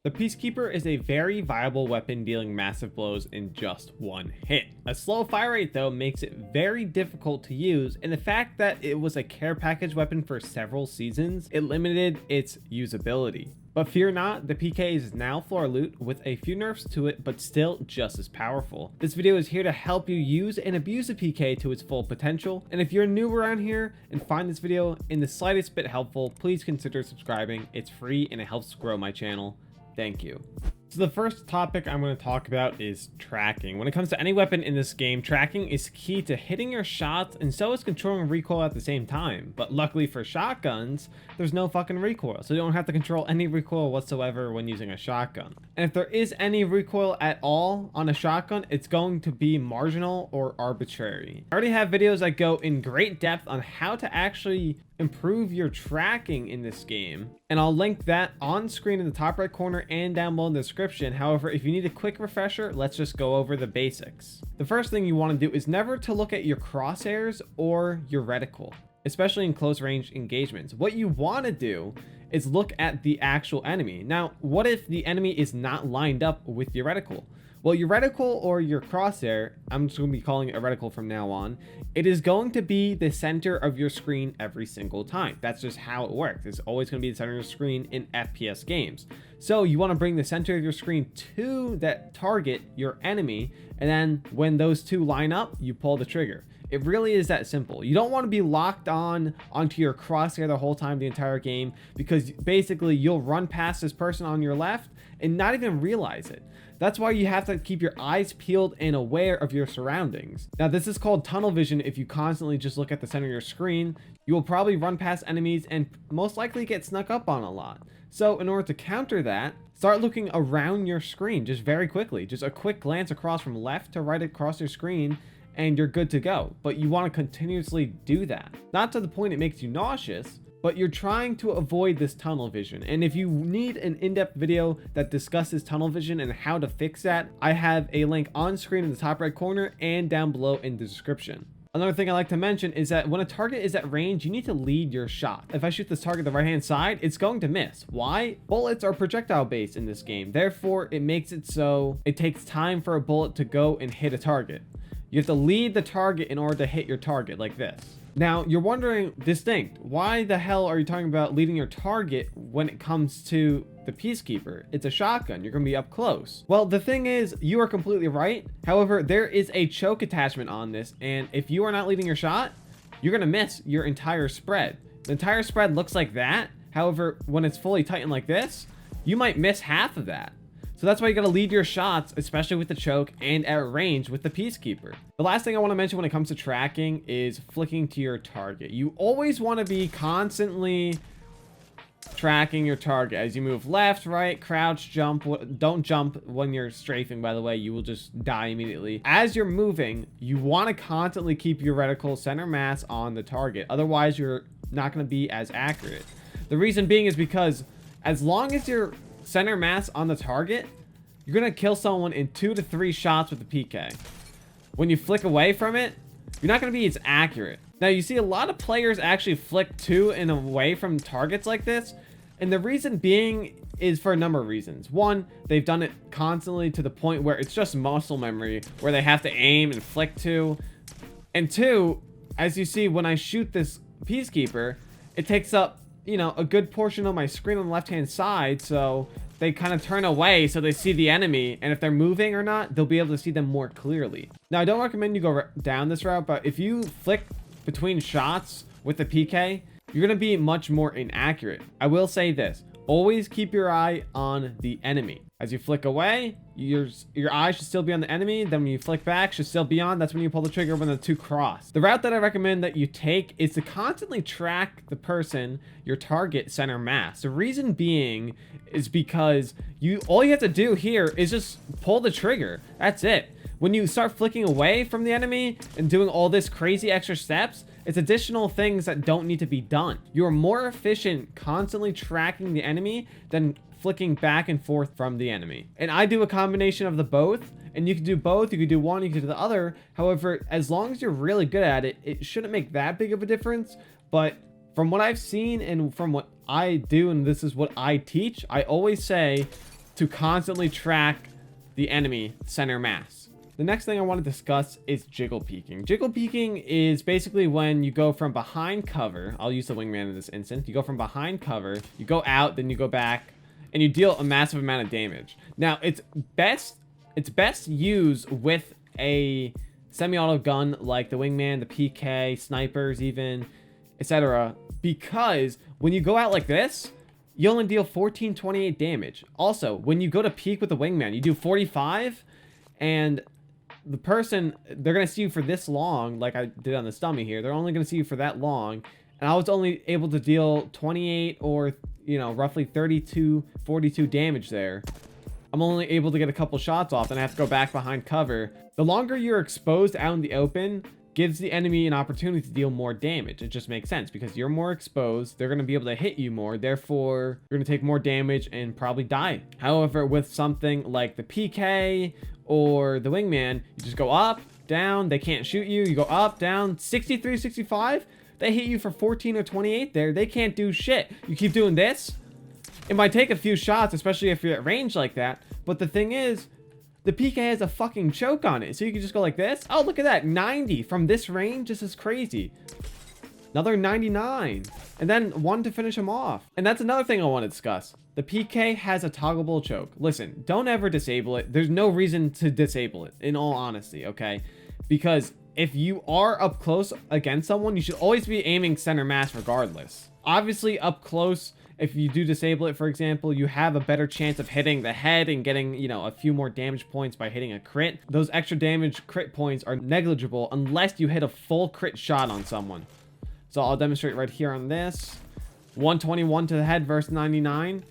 The Peacekeeper is a very viable weapon dealing massive blows in just one hit. A slow fire rate though makes it very difficult to use, and the fact that it was a care package weapon for several seasons, it limited its usability. But fear not, the PK is now floor loot with a few nerfs to it, but still just as powerful. This video is here to help you use and abuse the PK to its full potential, and if you're new around here and find this video in the slightest bit helpful, please consider subscribing. It's free and it helps grow my channel. Thank you. So the first topic I'm going to talk about is tracking. When it comes to any weapon in this game, tracking is key to hitting your shots, and so is controlling recoil at the same time. But luckily for shotguns, there's no fucking recoil, so you don't have to control any recoil whatsoever when using a shotgun. And if there is any recoil at all on a shotgun, it's going to be marginal or arbitrary. I already have videos that go in great depth on how to actually improve your tracking in this game, and I'll link that on screen in the top right corner and down below in the description. However, if you need a quick refresher, let's just go over the basics. The first thing you want to do is never to look at your crosshairs or your reticle, especially in close range engagements. What you want to do is look at the actual enemy. Now, what if the enemy is not lined up with your reticle? Well, your reticle or your crosshair, I'm just going to be calling it a reticle from now on, it is going to be the center of your screen every single time. That's just how it works. It's always going to be the center of your screen in FPS games. So you want to bring the center of your screen to that target, your enemy, and then when those two line up, you pull the trigger. It really is that simple. You don't want to be locked onto your crosshair the whole time, the entire game, because basically you'll run past this person on your left and not even realize it. That's why you have to keep your eyes peeled and aware of your surroundings. Now, this is called tunnel vision. If you constantly just look at the center of your screen, you will probably run past enemies and most likely get snuck up on a lot. So in order to counter that, start looking around your screen just very quickly. Just a quick glance across from left to right across your screen, and you're good to go. But you want to continuously do that. Not to the point it makes you nauseous, but you're trying to avoid this tunnel vision. And if you need an in-depth video that discusses tunnel vision and how to fix that, I have a link on screen in the top right corner and down below in the description. Another thing I like to mention is that when a target is at range, you need to lead your shot. If I shoot this target the right-hand side, it's going to miss. Why? Bullets are projectile based in this game. Therefore, it makes it so it takes time for a bullet to go and hit a target. You have to lead the target in order to hit your target like this. Now, you're wondering, distinct, why the hell are you talking about leading your target when it comes to the Peacekeeper? It's a shotgun. You're going to be up close. Well, the thing is, you are completely right. However, there is a choke attachment on this, and if you are not leading your shot, you're going to miss your entire spread. The entire spread looks like that. However, when it's fully tightened like this, you might miss half of that. So that's why you gotta lead your shots, especially with the choke and at range with the Peacekeeper. The last thing I want to mention when it comes to tracking is flicking to your target. You always want to be constantly tracking your target as you move left, right, crouch, jump. Don't jump when you're strafing, by the way. You will just die immediately. As you're moving, you want to constantly keep your reticle center mass on the target. Otherwise, you're not going to be as accurate. The reason being is because as long as you're center mass on the target, you're gonna kill someone in 2 to 3 shots with the PK. When you flick away from it, you're not gonna be as accurate. Now, you see a lot of players actually flick to and away from targets like this, and the reason being is for a number of reasons. One, they've done it constantly to the point where it's just muscle memory, where they have to aim and flick to. And two, as you see, when I shoot this Peacekeeper, it takes up, you know, a good portion of my screen on the left-hand side, so they kind of turn away so they see the enemy, and if they're moving or not, they'll be able to see them more clearly. Now, I don't recommend you go down this route, but if you flick between shots with the PK, you're going to be much more inaccurate. I will say this, always keep your eye on the enemy. As you flick away, your eye should still be on the enemy. Then when you flick back, should still be on. That's when you pull the trigger when the two cross. The route that I recommend that you take is to constantly track the person, your target center mass. The reason being is because all you have to do here is just pull the trigger. That's it. When you start flicking away from the enemy and doing all this crazy extra steps, it's additional things that don't need to be done. You're more efficient constantly tracking the enemy than flicking back and forth from the enemy. And I do a combination of the both, and you can do both. You can do one, you can do the other. However, as long as you're really good at it, it shouldn't make that big of a difference. But from what I've seen and from what I do, and this is what I teach, I always say to constantly track the enemy center mass. The next thing I want to discuss is Jiggle Peeking. Jiggle Peeking is basically when you go from behind cover. I'll use the wingman in this instance. You go from behind cover, you go out, then you go back, and you deal a massive amount of damage. Now, it's best used with a semi-auto gun like the wingman, the PK, snipers even, etc. Because when you go out like this, you only deal 1428 damage. Also, when you go to peek with the wingman, you do 45, and the person, they're going to see you for this long, like I did on this dummy here. They're only going to see you for that long, and I was only able to deal 28 or, you know, roughly 32, 42 damage there. I'm only able to get a couple shots off, and I have to go back behind cover. The longer you're exposed out in the open gives the enemy an opportunity to deal more damage. It just makes sense because you're more exposed. They're going to be able to hit you more. Therefore, you're going to take more damage and probably die. However, with something like the PK or the wingman, you just go up, down. They can't shoot you. You go up, down, 63, 65. They hit you for 14 or 28 there. They can't do shit. You keep doing this. It might take a few shots, especially if you're at range like that. But the thing is, the PK has a fucking choke on it. So you can just go like this. Oh, look at that. 90 from this range. This is crazy. Another 99. And then one to finish him off. And that's another thing I want to discuss. The PK has a toggleable choke. Listen, don't ever disable it. There's no reason to disable it, in all honesty, okay? Because if you are up close against someone, you should always be aiming center mass regardless. Obviously, up close, if you do disable it, for example, you have a better chance of hitting the head and getting, you know, a few more damage points by hitting a crit. Those extra damage crit points are negligible unless you hit a full crit shot on someone. So I'll demonstrate right here on this. 121 to the head versus 99.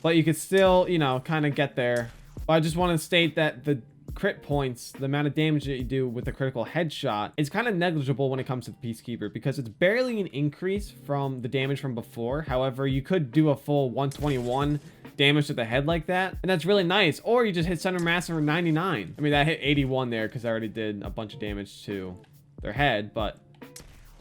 But you could still, you know, kind of get there. But I just want to state that the crit points, the amount of damage that you do with a critical headshot, is kind of negligible when it comes to the Peacekeeper because it's barely an increase from the damage from before. However, you could do a full 121 damage to the head like that, and that's really nice. Or you just hit center mass for 99. I mean, that hit 81 there because I already did a bunch of damage to their head, but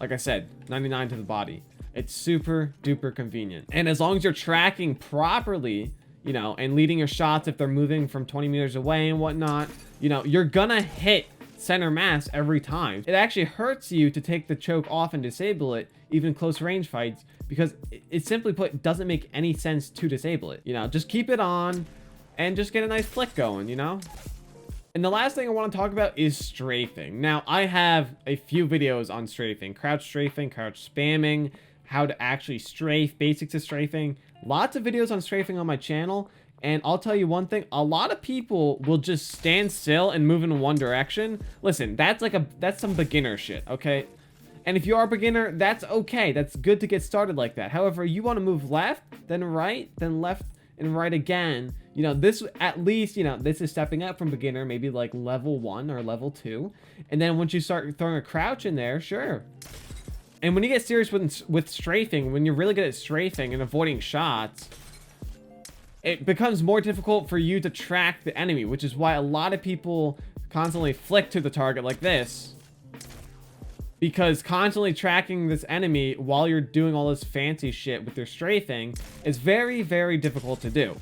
like I said, 99 to the body. It's super duper convenient. And as long as you're tracking properly, you know, and leading your shots if they're moving from 20 meters away and whatnot, you know, you're gonna hit center mass every time. It actually hurts you to take the choke off and disable it, even in close range fights, because it simply put doesn't make any sense to disable it. You know, just keep it on and just get a nice flick going, you know? And the last thing I want to talk about is strafing. Now, I have a few videos on strafing, crouch spamming, how to actually strafe, basics of strafing. Lots of videos on strafing on my channel. And I'll tell you one thing, a lot of people will just stand still and move in one direction. Listen, that's some beginner shit, okay? And if you are a beginner, that's okay. That's good to get started like that. However, you want to move left, then right, then left and right again. You know, this at least, you know, this is stepping up from beginner, maybe like level 1 or level 2. And then once you start throwing a crouch in there, sure. And when you get serious with strafing, when you're really good at strafing and avoiding shots, it becomes more difficult for you to track the enemy, which is why a lot of people constantly flick to the target like this. Because constantly tracking this enemy while you're doing all this fancy shit with your strafing is very, very difficult to do.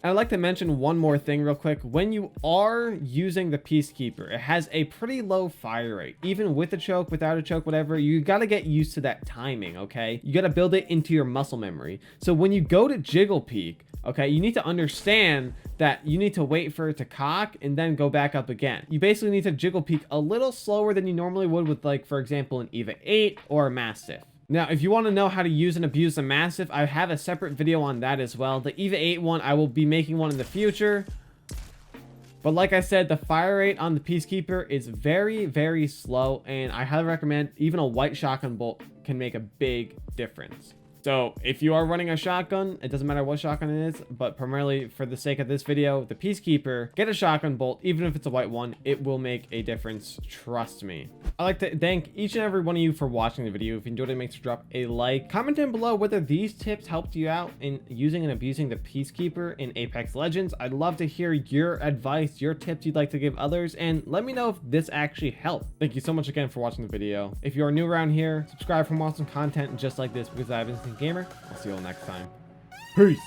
I'd like to mention one more thing real quick. When you are using the Peacekeeper, it has a pretty low fire rate. Even with a choke, without a choke, whatever, you gotta get used to that timing, okay? You gotta build it into your muscle memory. So when you go to Jiggle Peek, okay, you need to understand that you need to wait for it to cock and then go back up again. You basically need to Jiggle Peek a little slower than you normally would with, like, for example, an 𝕊𝕚𝕚𝕚 or a Mastiff. Now, if you want to know how to use and abuse the Mastiff, I have a separate video on that as well. The 𝕊𝕚𝕚𝕚 one, I will be making one in the future. But like I said, the fire rate on the Peacekeeper is very, very slow, and I highly recommend even a white shotgun bolt can make a big difference. So if you are running a shotgun, it doesn't matter what shotgun it is, but primarily for the sake of this video, the Peacekeeper, get a shotgun bolt, even if it's a white one, it will make a difference, trust me. I'd like to thank each and every one of you for watching the video. If you enjoyed it, make sure to drop a like. Comment down below whether these tips helped you out in using and abusing the Peacekeeper in Apex Legends. I'd love to hear your advice, your tips you'd like to give others, and let me know if this actually helped. Thank you so much again for watching the video. If you are new around here, subscribe for more awesome content just like this because I've been gamer. I'll see you all next time. Peace.